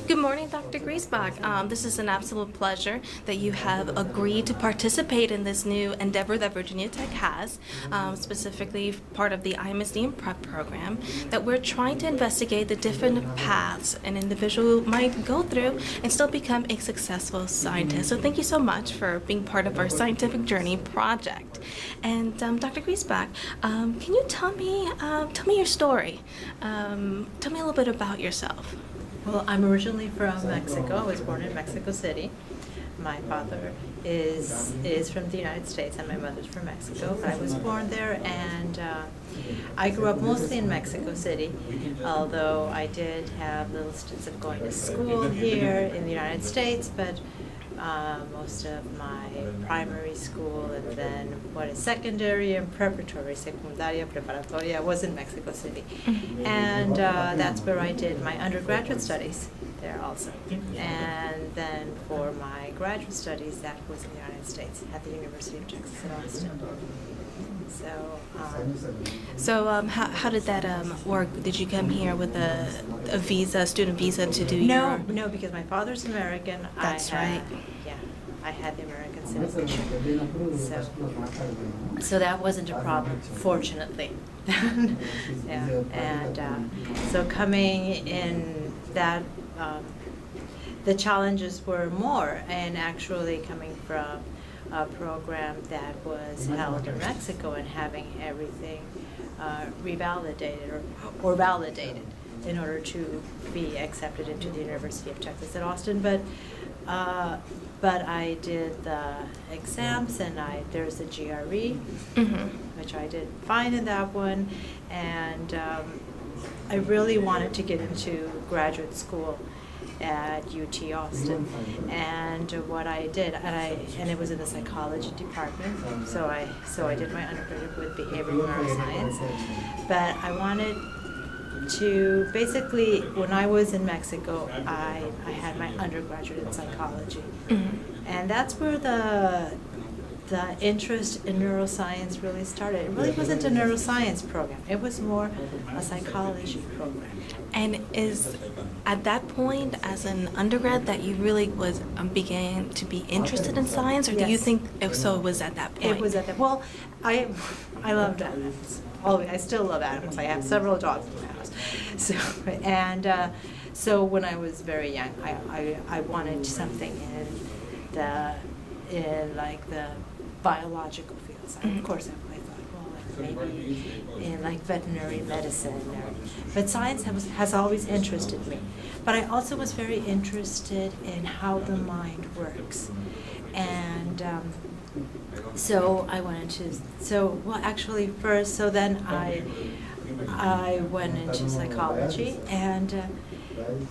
Good morning, Dr. Griesbach. This is an absolute pleasure that you have agreed to participate in this new endeavor that Virginia Tech has, specifically part of the IMSD and Prep program, that we're trying to investigate the different paths an individual might go through and still become a successful scientist. So thank you so much for being part of our Scientific Journey project. And Dr. Griesbach, can you tell me your story? Tell me a little bit about yourself. Well, I'm originally from Mexico. I was born in Mexico City. My father is from the United States and my mother's from Mexico. I was born there, and I grew up mostly in Mexico City, although I did have little stints of going to school here in the United States, but most of my primary school and then secondary and preparatory, secundaria, preparatoria, was in Mexico City. And that's where I did my undergraduate studies there also. And then for my graduate studies, that was in the United States at the University of Texas at Austin. So how did that work? Did you come here with a visa, student visa, to do your... No, because my father's American. That's right. Yeah, I had the American citizenship. So that wasn't a problem, fortunately. Yeah, and so coming in that, the challenges were more, and actually coming from a program that was held in Mexico and having everything revalidated or validated in order to be accepted into the University of Texas at Austin. But I did the exams, and there's the GRE, which I did fine in that one, and I really wanted to get into graduate school at UT Austin, and what I did, and it was in the psychology department, so I did my undergraduate with behavioral neuroscience, but I wanted to, basically, when I was in Mexico, I had my undergraduate in psychology, and that's where the interest in neuroscience really started. It really wasn't a neuroscience program. It was more a psychology program. And is at that point, as an undergrad, that you really began to be interested in science, or do you think so? It was at that point? It was at that. Well, I loved animals. I still love animals. I have several dogs in my house. So when I was very young, I wanted something in the biological fields. Of course, I thought, well, maybe in veterinary medicine. But science has always interested me. But I also was very interested in how the mind works. And so I went into, then I went into psychology, and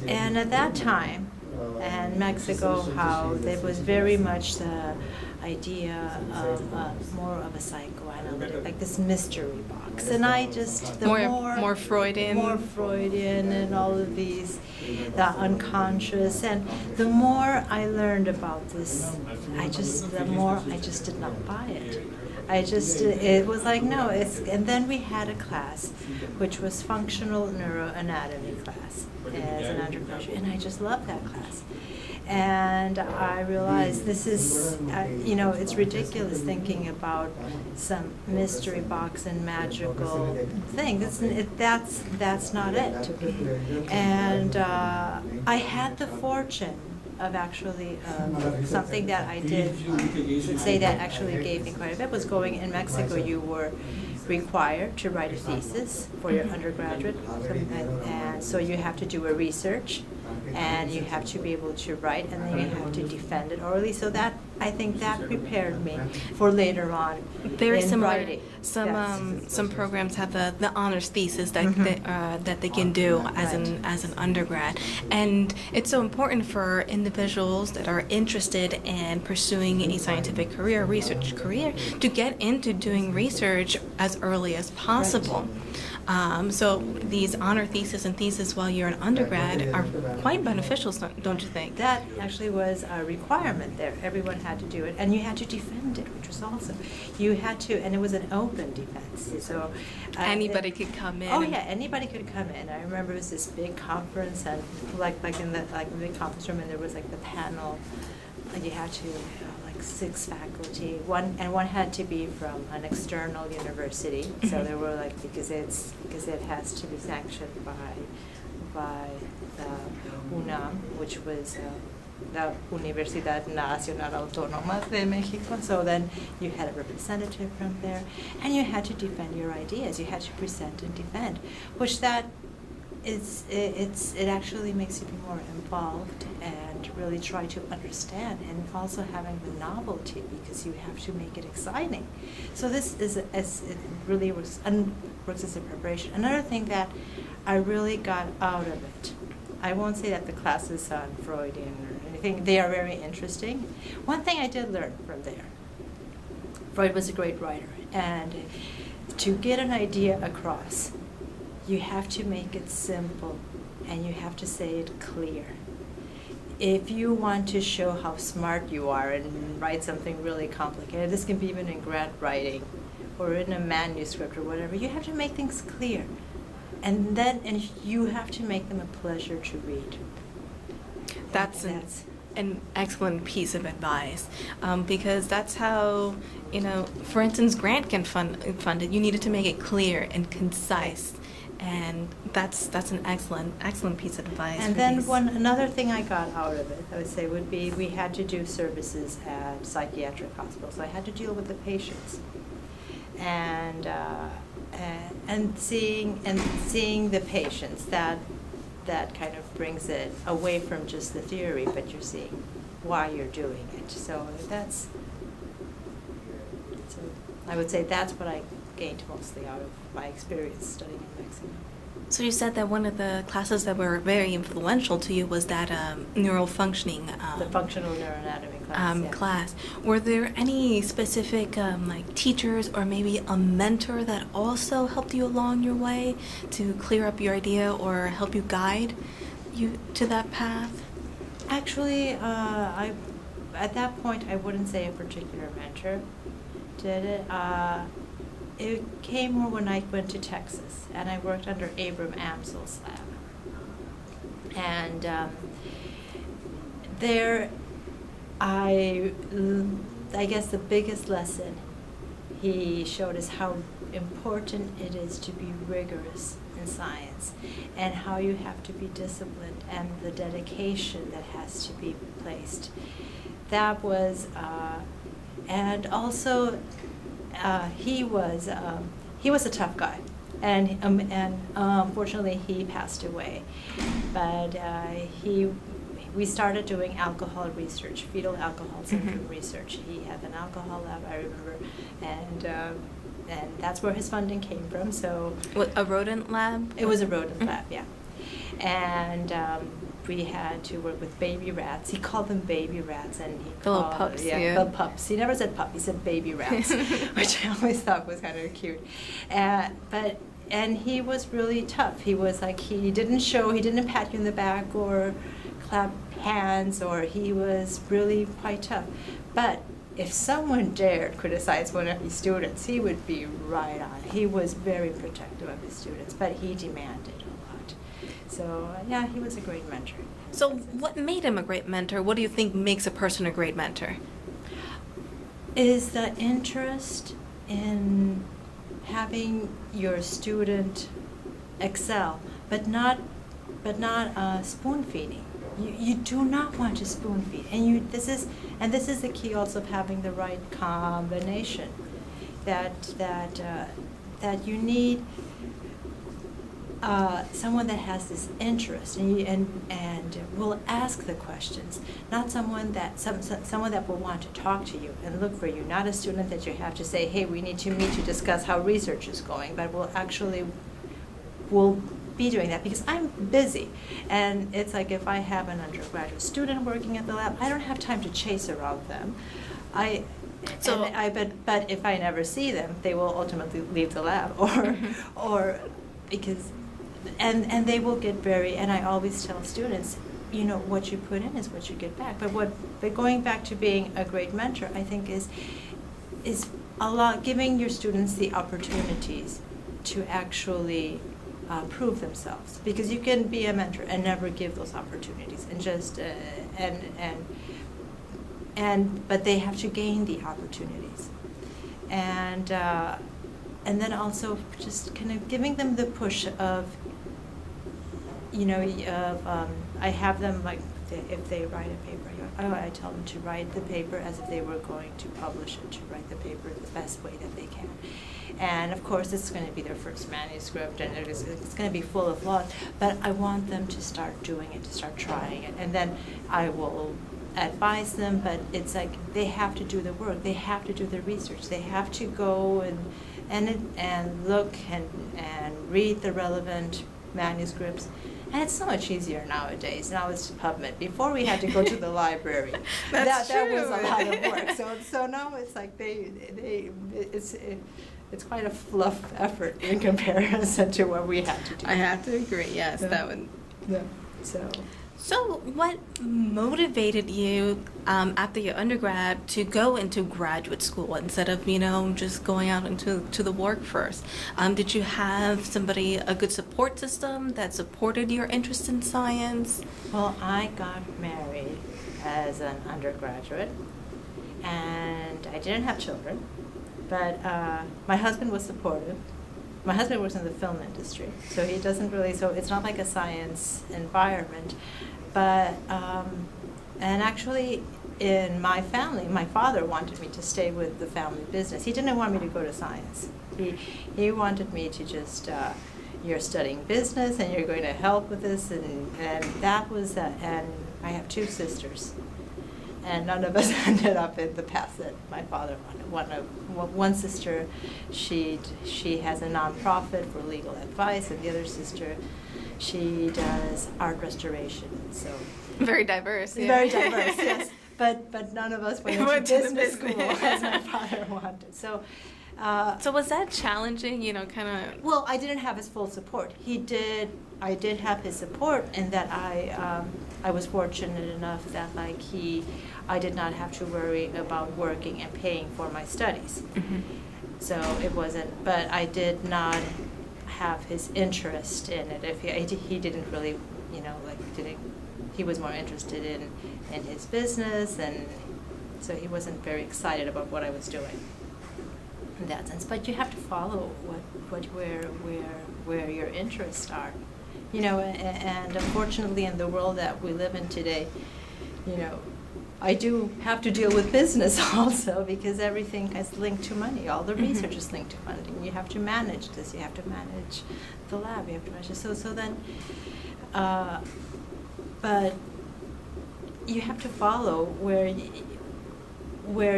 at that time, and Mexico, how there was very much the idea of more of a psychoanalytic, like this mystery box, and more Freudian, and all of these, the unconscious, and the more I learned about this, the more I just did not buy it. It was like, no, and then we had a class, which was functional neuroanatomy class as an undergraduate, and I just loved that class. And I realized this is, it's ridiculous thinking about some mystery box and magical thing. That's not it. And I had the fortune of actually something that I did say that actually gave me quite a bit was going in Mexico. You were required to write a thesis for your undergraduate, and so you have to do a research, and you have to be able to write, and then you have to defend it orally. So that, I think, that prepared me for later on. Very in similar. writing. Some programs have the honors thesis that they can do as an undergrad, and it's so important for individuals that are interested in pursuing a scientific career, research career, to get into doing research as early as possible. So these honor thesis and thesis while you're an undergrad are quite beneficial, don't you think? That actually was a requirement there. Everyone had to do it, and you had to defend it, which was was awesome. You had to, and it was an open defense. So Anybody could come in. Oh yeah, anybody could come in. I remember it was this big conference, and like in the big conference room, and there was like the panel. And you had to like 6 faculty. One had to be from an external university. So there were like because it has to be sanctioned by the UNAM, which was la Universidad Nacional Autónoma de México. So then you had a representative from there, and you had to defend your ideas. You had to present and defend, which it actually makes you be more involved and really try to understand, and also having the novelty because you have to make it exciting. So this is it really works as a preparation. Another thing that I really got out of it, I won't say that the classes on Freudian or anything, they are very interesting. One thing I did learn from there, Freud was a great writer, and to get an idea across, you have to make it simple and you have to say it clear. If you want to show how smart you are and write something really complicated, this can be even in grant writing or in a manuscript or whatever, you have to make things clear. And you have to make them a pleasure to read. That's an excellent piece of advice, because that's how, for instance, grant can fund it. You needed to make it clear and concise, and that's an excellent piece of advice. And then another thing I got out of it, I would say, would be we had to do services at psychiatric hospitals. I had to deal with the patients, and seeing the patients, that kind of brings it away from just the theory, but you're seeing why you're doing it. So I would say that's what I gained mostly out of my experience studying in Mexico. So you said that one of the classes that were very influential to you was that neural functioning. The functional neuroanatomy class. Class. Were there any specific like teachers or maybe a mentor that also helped you along your way to clear up your idea or help you guide you to that path? Actually, at that point I wouldn't say a particular mentor did it. It came more when I went to Texas, and I worked under Abram Amsel's lab. And there, I guess the biggest lesson he showed us how important it is to be rigorous in science, and how you have to be disciplined, and the dedication that has to be placed. That was, and also, he was a tough guy, and unfortunately he passed away. But we started doing alcohol research, fetal alcohol syndrome research. He had an alcohol lab, I remember, and that's where his funding came from. So What, a rodent lab? it was a rodent lab, yeah, and. We had to work with baby rats. He called them baby rats, and he The little called pups, the yeah. pups. He never said pup. He said baby rats, which I always thought was kind of cute. And he was really tough. He was like he didn't pat you in the back or clap hands, or he was really quite tough. But if someone dared criticize one of his students, he would be right on. He was very protective of his students, but he demanded a lot. So, yeah, he was a great mentor. So what made him a great mentor? What do you think makes a person a great mentor? Is the interest in having your student excel, but not spoon feeding. You do not want to spoon feed, and this is the key also of having the right combination. That you need someone that has this interest and will ask the questions, not someone that will want to talk to you and look for you, not a student that you have to say, hey, we need to meet to discuss how research is going, but will be doing that because I'm busy. And it's like if I have an undergraduate student working at the lab, I don't have time to chase around them. But if I never see them, they will ultimately leave the lab, or because, and they will get and I always tell students, what you put in is what you get back. But going back to being a great mentor, I think is is giving your students the opportunities to actually prove themselves, because you can be a mentor and never give those opportunities, and just but they have to gain the opportunities, and then also just kind of giving them the push of, I have them, like, if they write a paper, I tell them to write the paper as if they were going to publish it, to write the paper the best way that they can. And of course, it's going to be their first manuscript, and it's going to be full of flaws, but I want them to start doing it, to start trying it. And then I will advise them, but it's like they have to do the work, they have to do the research, they have to go and look and read the relevant manuscripts. And it's so much easier nowadays. Now it's PubMed. Before we had to go to the library. That's that true. was a lot of work. So now it's like it's quite a fluff effort in comparison to what we had to do. I have to agree. Yes, Yeah. that would. Yeah. So, what motivated you after your undergrad to go into graduate school instead of, just going out into the workforce? Did you have a good support system that supported your interest in science? Well, I got married as an undergraduate, and I didn't have children, but my husband was supportive. My husband works in the film industry, so he doesn't really, so it's not like a science environment. But, and actually in my family, my father wanted me to stay with the family business. He didn't want me to go to science. He wanted me to just, you're studying business and you're going to help with this, and that was, and I have two sisters. And none of us ended up in the path that my father wanted. One sister, she has a nonprofit for legal advice, and the other sister, she does art restoration. So Very diverse. Yeah. very diverse, yes. But none of us went Went into to the business school business. as my father wanted. So. So was that challenging? Kind of. Well, I didn't have his full support. I did have his support in that I was fortunate enough that I did not have to worry about working and paying for my studies. Mm-hmm. So it wasn't, but I did not have his interest in it. If he didn't really, he was more interested in his business, and so he wasn't very excited about what I was doing. In that sense, but you have to follow where your interests are, and unfortunately in the world that we live in today, I do have to deal with business also, because everything is linked to money. All the research is linked to funding. You have to manage this. You have to manage the lab. You have to manage this. So then, but you have to follow where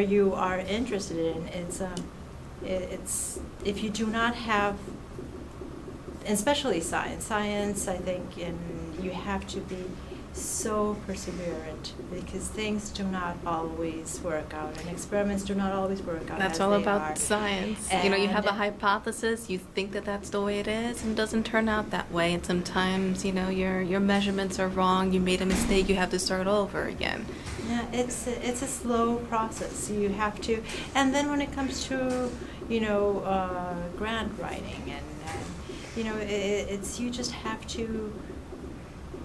you are interested in. It's if you do not have, especially science, I think, and you have to be so perseverant, because things do not always work out, and experiments do not always work out. That's all about science. You have a hypothesis, you think that that's the way it is, and it doesn't turn out that way. And sometimes, your measurements are wrong, you made a mistake, you have to start over again. Yeah, it's a slow process. You have to, and then when it comes to, grant writing, and it's you just have to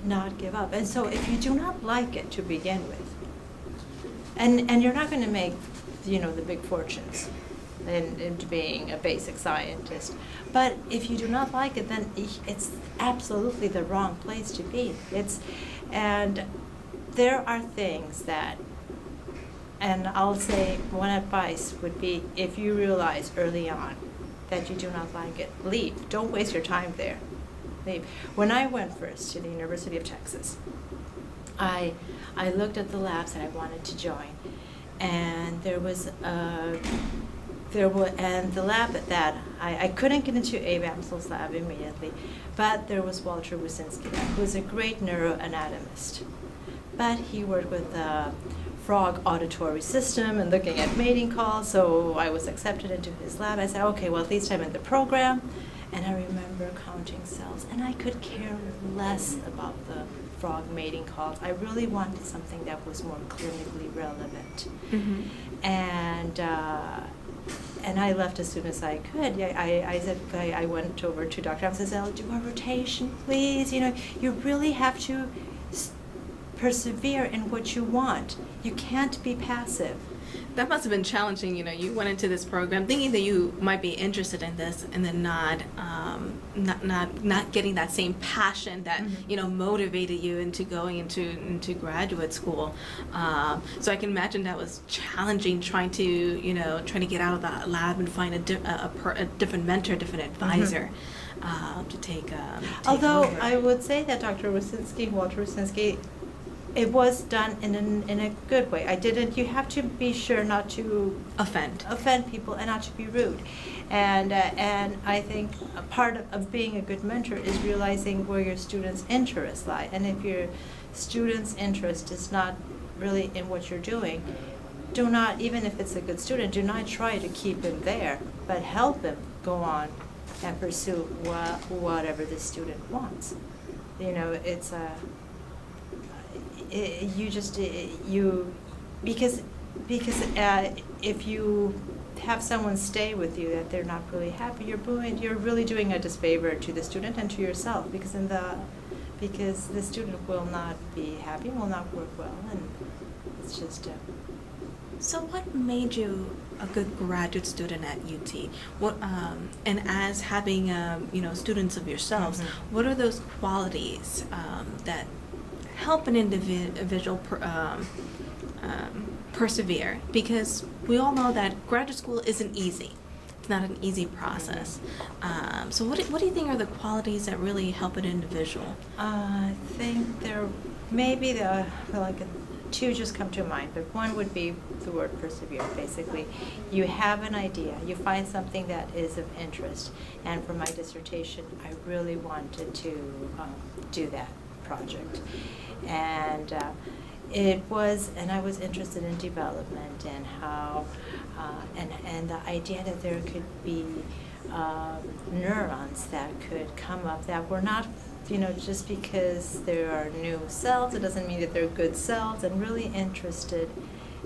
not give up. And so if you do not like it to begin with, and you're not going to make, the big fortunes in being a basic scientist, but if you do not like it, then it's absolutely the wrong place to be. And there are things that, and I'll say one advice would be, if you realize early on that you do not like it, leave. Don't waste your time there. Leave. When I went first to the University of Texas, I looked at the labs that I wanted to join, and and the lab that I couldn't get into Abamsel's lab immediately, but there was Walter Wyszynski, who was a great neuroanatomist. But he worked with the frog auditory system and looking at mating calls, so I was accepted into his lab. I said, okay, well, at least I'm in the program. And I remember counting cells, and I could care less about the frog mating calls. I really wanted something that was more clinically relevant. Mm-hmm. And and I left as soon as I could. Yeah, I said, I went over to Dr. Evans and said, I'll do a rotation, please. You know, you really have to persevere in what you want. You can't be passive. That must have been challenging. You know, you went into this program thinking that you might be interested in this, and then not getting that same passion that you know motivated you into going into graduate school. So I can imagine that was challenging, trying to get out of the lab and find a different mentor, different advisor to take. Although over. I would say that Walter Rosinski, it was done in a good way. You have to be sure not to offend people and not to be rude. And I think a part of being a good mentor is realizing where your students' interests lie. And if your student's interest is not really in what you're doing, do not, even if it's a good student, do not try to keep him there, but help him go on and pursue whatever the student wants. You know, it's a... because if you have someone stay with you that they're not really happy, you're really doing a disfavor to the student and to yourself, because the student will not be happy, will not work well, and it's just. So what made you a good graduate student at UT? What and as having students of yourselves, what are those qualities that help an individual persevere? Because we all know that graduate school isn't easy. It's not an easy process. So what do you think are the qualities that really help an individual? I think there maybe two just come to mind, but one would be the word persevere. Basically, you have an idea, you find something that is of interest, and for my dissertation, I really wanted to do that project. And I was interested in development and how, and the idea that there could be neurons that could come up that were not, just because there are new cells, it doesn't mean that they're good cells, and really interested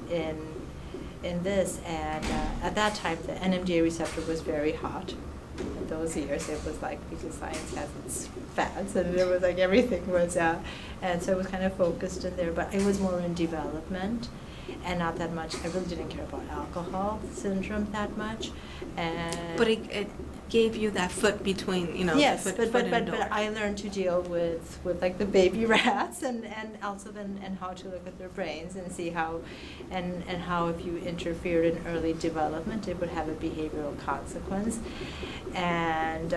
in this. And at that time, the NMDA receptor was very hot. In those years, it was like, because science has its fads, and it was like everything was, and so it was kind of focused in there, but it was more in development, and not that much. I really didn't care about alcohol syndrome that much, and but it gave you that foot between, yes, the foot but door. I learned to deal with like the baby rats, and also then how to look at their brains and see how, and how if you interfered in early development, it would have a behavioral consequence, and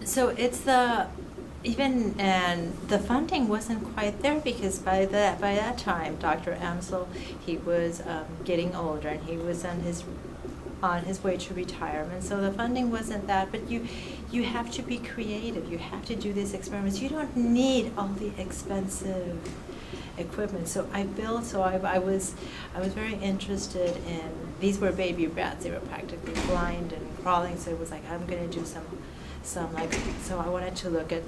so it's and the funding wasn't quite there, because by that time, Dr. Amsel, he was getting older, and he was on his way to retirement, so the funding wasn't that. But you have to be creative. You have to do these experiments. You don't need all the expensive equipment. So I was very interested in, these were baby rats. They were practically blind and crawling. So it was like, I'm going to do some so I wanted to look at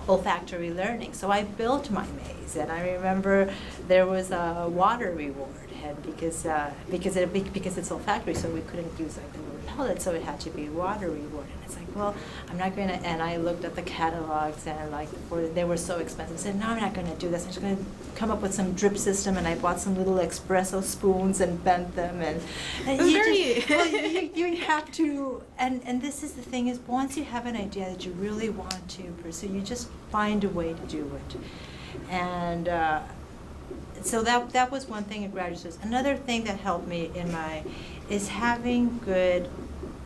olfactory learning. So I built my maze, and I remember there was a water reward, and because it's olfactory, so we couldn't use like the little pellets, so it had to be water reward. And it's like, well, I'm not going to. And I looked at the catalogs, and they were so expensive. I said, no, I'm not going to do this. I'm just going to come up with some drip system, and I bought some little espresso spoons and bent them, and you have to. And this is the thing, is once you have an idea that you really want to pursue, you just find a way to do it. And so that was one thing in graduate school. Another thing that helped me is having good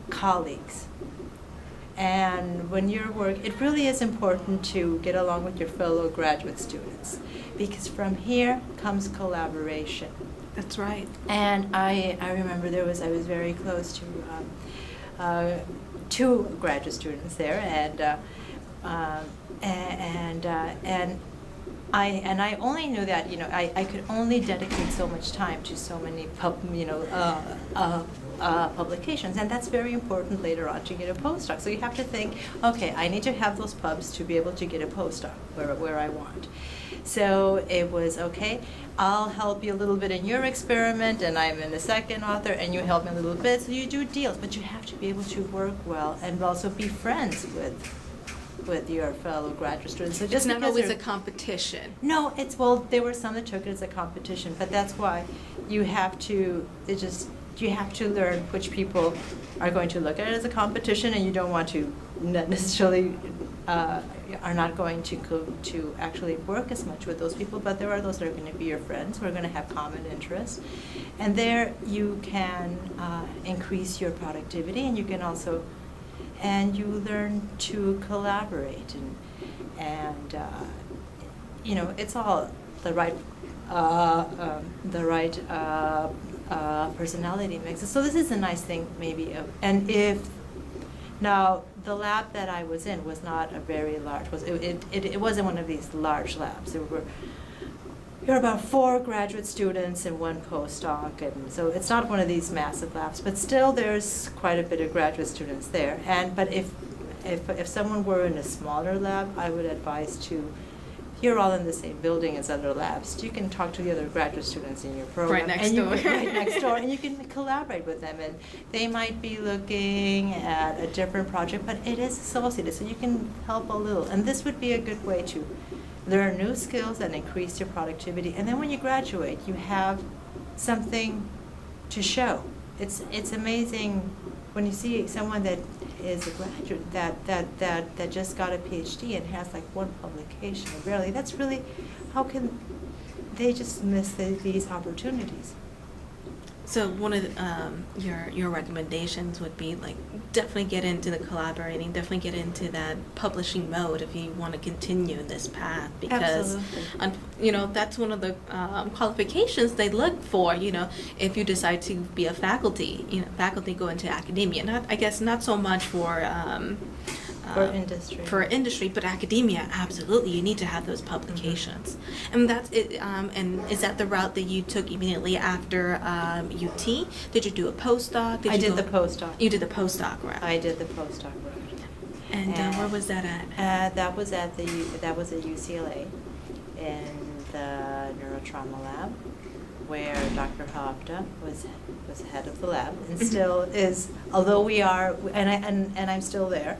colleagues. And when you're it really is important to get along with your fellow graduate students, because from here comes collaboration. That's right. And I remember I was very close to two graduate students there, and I only knew that I could only dedicate so much time to so many publications, and that's very important later on to get a postdoc. So you have to think, okay, I need to have those pubs to be able to get a postdoc where I want. So it was, okay, I'll help you a little bit in your experiment, and I'm in the second author, and you help me a little bit. So you do deals, but you have to be able to work well and also be friends with your fellow graduate students. So just It's not because always a they're- competition. No, well, there were some that took it as a competition, but that's why you have to, you have to learn which people are going to look at it as a competition, and you don't want to not necessarily, are not going to go to actually work as much with those people, but there are those that are going to be your friends who are going to have common interests. And there you can increase your productivity, and you can also, and you learn to collaborate, and you know, it's all the right personality mix. So this is a nice thing, maybe. And if now the lab that I was in was not a very large. It wasn't one of these large labs. There were about 4 graduate students and 1 postdoc, and so it's not one of these massive labs. But still, there's quite a bit of graduate students there. But if someone were in a smaller lab, I would advise to. You're all in the same building as other labs. You can talk to the other graduate students in your program. Right next door. Right next door, and you can collaborate with them. And they might be looking at a different project, but it is associated, so you can help a little. And this would be a good way to learn new skills and increase your productivity. And then when you graduate, you have something to show. It's amazing when you see someone that is a graduate that just got a PhD and has like 1 publication or barely. That's really, how can they just miss these opportunities? So one of your recommendations would be like definitely get into the collaborating, definitely get into that publishing mode if you want to continue in this path, because you know, that's one of the qualifications they look for. You know, if you decide to be a faculty, you know, faculty go into academia. Not so much for industry. For industry, but academia, absolutely, you need to have those publications. Mm-hmm. And that's it. And is that the route that you took immediately after UT? Did you do a postdoc? I did the postdoc. You did the postdoc route. I did the postdoc route. And where was that at? That was at UCLA in the neurotrauma lab, where Dr. Hovda was head of the lab and still is. Although we are, and I'm still there.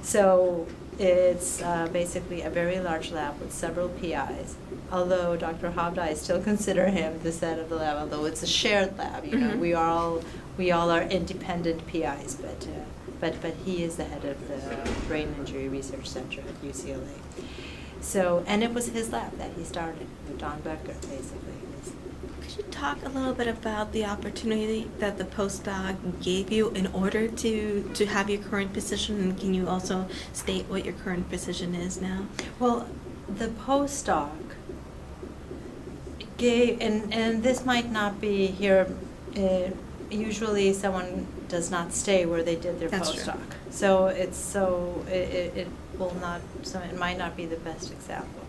So it's basically a very large lab with several PIs. Although Dr. Hovda, I still consider him the head of the lab. Although it's a shared lab, you know, we all are independent PIs, but he is the head of the Brain Injury Research Center at UCLA. So, and it was his lab that he started with Don Becker, basically. Could you talk a little bit about the opportunity that the postdoc gave you in order to have your current position, and can you also state what your current position is now? Well, the postdoc gave, and this might not be here, usually someone does not stay where they did their That's postdoc. true. So it will not, so it might not be the best example.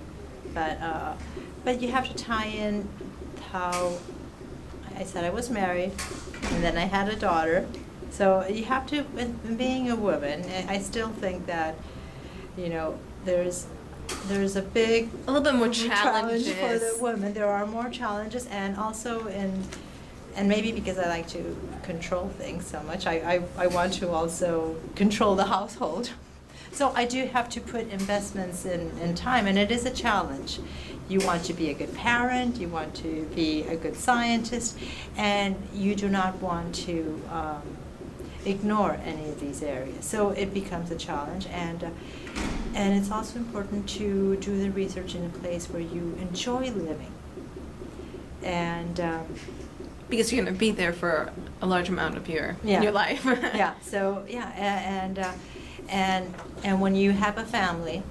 But you have to tie in how, I said I was married, and then I had a daughter. So you have to, being a woman, I still think that, you know, there's a little bit more challenges for the women. There are more challenges, and also and maybe because I like to control things so much, I want to also control the household. So I do have to put investments in time, and it is a challenge. You want to be a good parent, you want to be a good scientist, and you do not want to ignore any of these areas. So it becomes a challenge, and it's also important to do the research in a place where you enjoy living. And because you're going to be there for a large amount of your life. Yeah. So and when you have a family,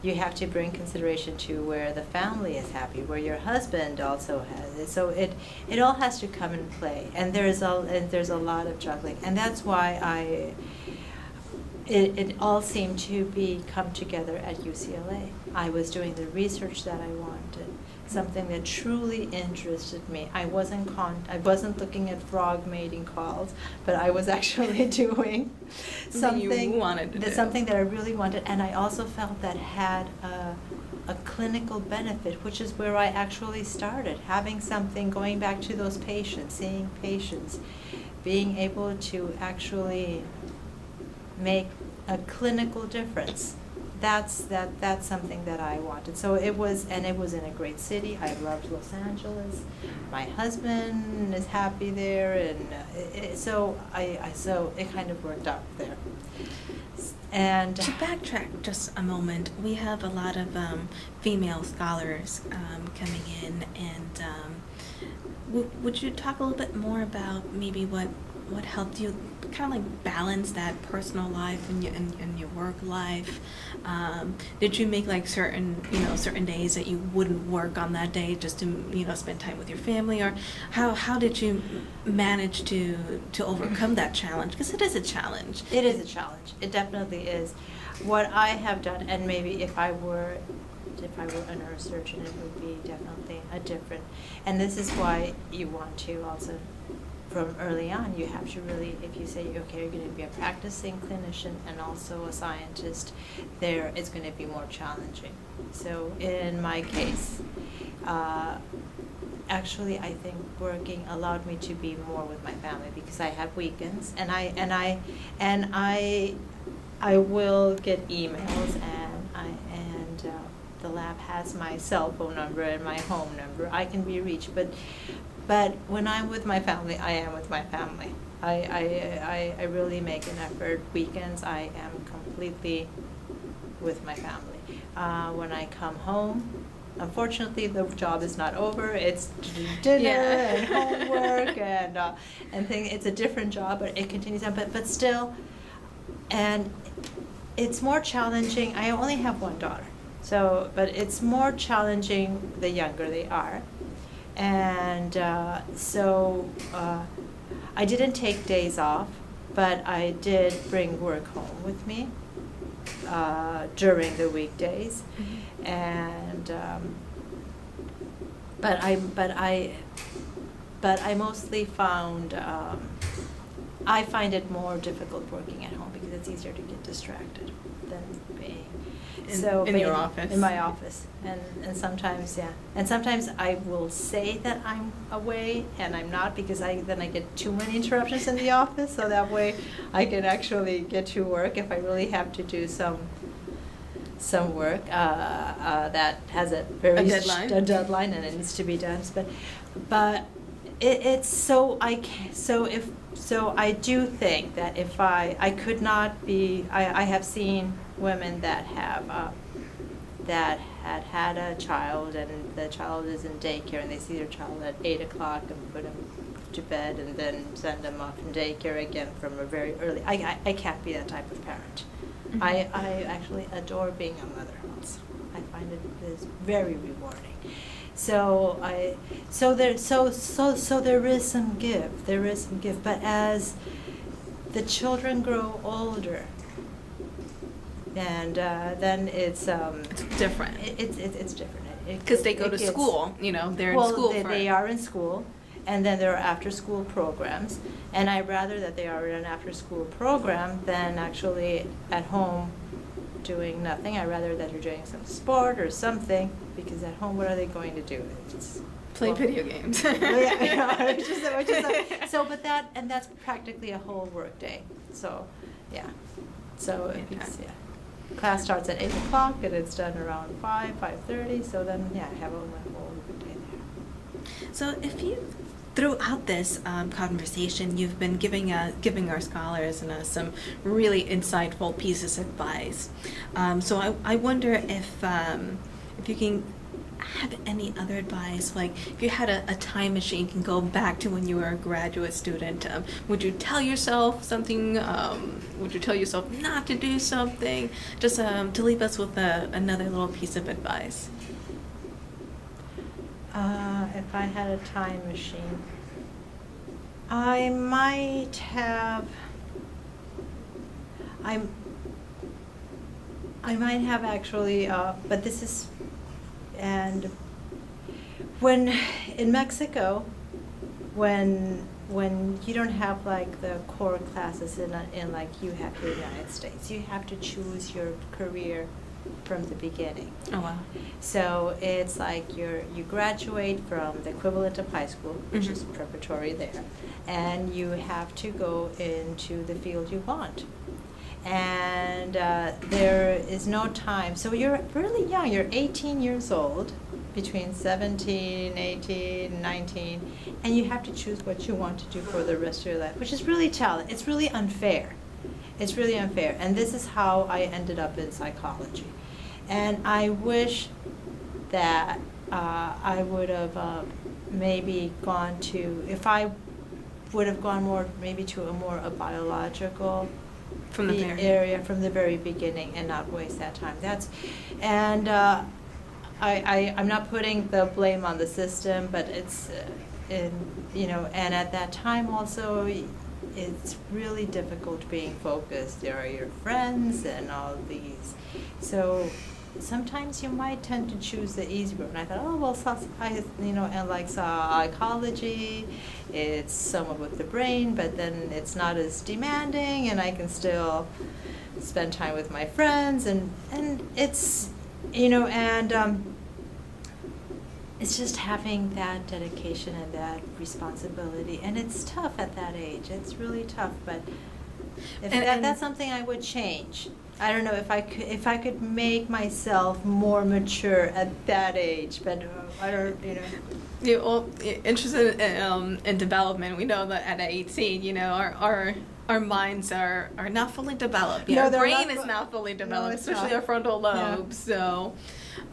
you have to bring consideration to where the family is happy, where your husband also has it. So it all has to come in play, and there's a lot of juggling, and that's why it all seemed to come together at UCLA. I was doing the research that I wanted, something that truly interested me. I wasn't looking at frog mating calls, but I was actually doing something you wanted to do. Something that I really wanted, and I also felt that had a clinical benefit, which is where I actually started, having something, going back to those patients, seeing patients, being able to actually make a clinical difference. That's something that I wanted. So it was in a great city. I loved Los Angeles. My husband is happy there, and so it kind of worked out there. And to backtrack just a moment, we have a lot of female scholars coming in, and would you talk a little bit more about maybe what helped you kind of like balance that personal life and your work life? Did you make like certain days that you wouldn't work on that day just to spend time with your family, or how did you manage to overcome that challenge? Because it is a challenge. It is a challenge. It definitely is. What I have done, and maybe if I were a neurosurgeon, it would be definitely a different. And this is why you want to also, from early on, you have to really, if you say, okay, you're going to be a practicing clinician and also a scientist, there it's going to be more challenging. So in my case, actually, I think working allowed me to be more with my family because I have weekends, and I will get emails, and the lab has my cell phone number and my home number. I can be reached, but when I'm with my family, I am with my family. I really make an effort. Weekends, I am completely with my family. When I come home, unfortunately, the job is not over. It's dinner and homework and things. It's a different job, but it continues on. But still, and it's more challenging. I only have one daughter, but it's more challenging the younger they are. And I didn't take days off, but I did bring work home with me during the weekdays. Mm-hmm. And but I mostly found I find it more difficult working at home because it's easier to get distracted than being in your office. In my office, and sometimes and sometimes I will say that I'm away and I'm not because then I get too many interruptions in the office. So that way I can actually get to work if I really have to do some work that has a deadline and it needs to be done. But it's so I do think that if I could not be, I have seen women that have that had a child and the child is in daycare and they see their child at 8 o'clock and put him to bed and then send them off from daycare again from a very early. I can't be that type of parent. Mm-hmm. I actually adore being a mother also. I find it is very rewarding. So there is some give. But as the children grow older, and then it's different. It's different because they go to school. They're in school. They are in school, and then there are after-school programs. And I'd rather that they are in an after-school program than actually at home doing nothing. I'd rather that you're doing some sport or something, because at home, what are they going to do? Play video games. That's practically a whole work day. So, yeah. So class starts at 8 o'clock and it's done around 5:30. So then, I have a whole work day there. So if you, throughout this conversation, you've been giving our scholars some really insightful pieces of advice. So I wonder if you can have any other advice, like if you had a time machine, can go back to when you were a graduate student, would you tell yourself something? Would you tell yourself not to do something? Just to leave us with another little piece of advice. If I had a time machine, I might have. I might have actually, but this is. And when in Mexico, when you don't have like the core classes in like you have here in the United States, you have to choose your career from the beginning. Oh, wow. So it's like you graduate from the equivalent of high school, which is Mhm. preparatory there, and you have to go into the field you want. And there is no time. So you're really young. You're 18 years old, between 17, 18, 19, and you have to choose what you want to do for the rest of your life, which is really challenging. It's really unfair. It's really unfair. And this is how I ended up in psychology. And I wish that I would have maybe gone to, if I would have gone more, maybe to a biological From the very area from the very beginning and not waste that time. I'm not putting the blame on the system, but it's, and at that time also, it's really difficult being focused. There are your friends and all these. So sometimes you might tend to choose the easy route. And I thought, oh, well, and like psychology, it's somewhat with the brain, but then it's not as demanding, and I can still spend time with my friends, and it's, it's just having that dedication and that responsibility, and it's tough at that age. It's really tough, but that's something I would change. I don't know if I could make myself more mature at that age, but I don't, Yeah, well, interested in development, we know that at 18, our minds are not fully developed. No, Our they're brain not is not fully developed, it's especially not. our frontal Yeah. lobe. So,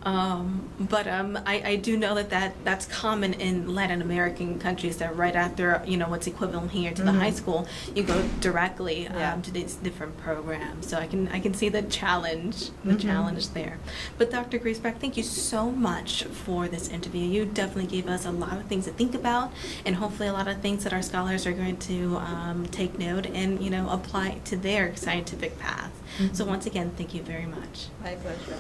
but I do know that's common in Latin American countries, that right after, what's equivalent here to the high school, you go directly Yeah. to these different programs. So I can see the challenge there. But Dr. Griesbach, thank you so much for this interview. You definitely gave us a lot of things to think about, and hopefully a lot of things that our scholars are going to take note and apply to their scientific path. So once again, thank you very much. My pleasure.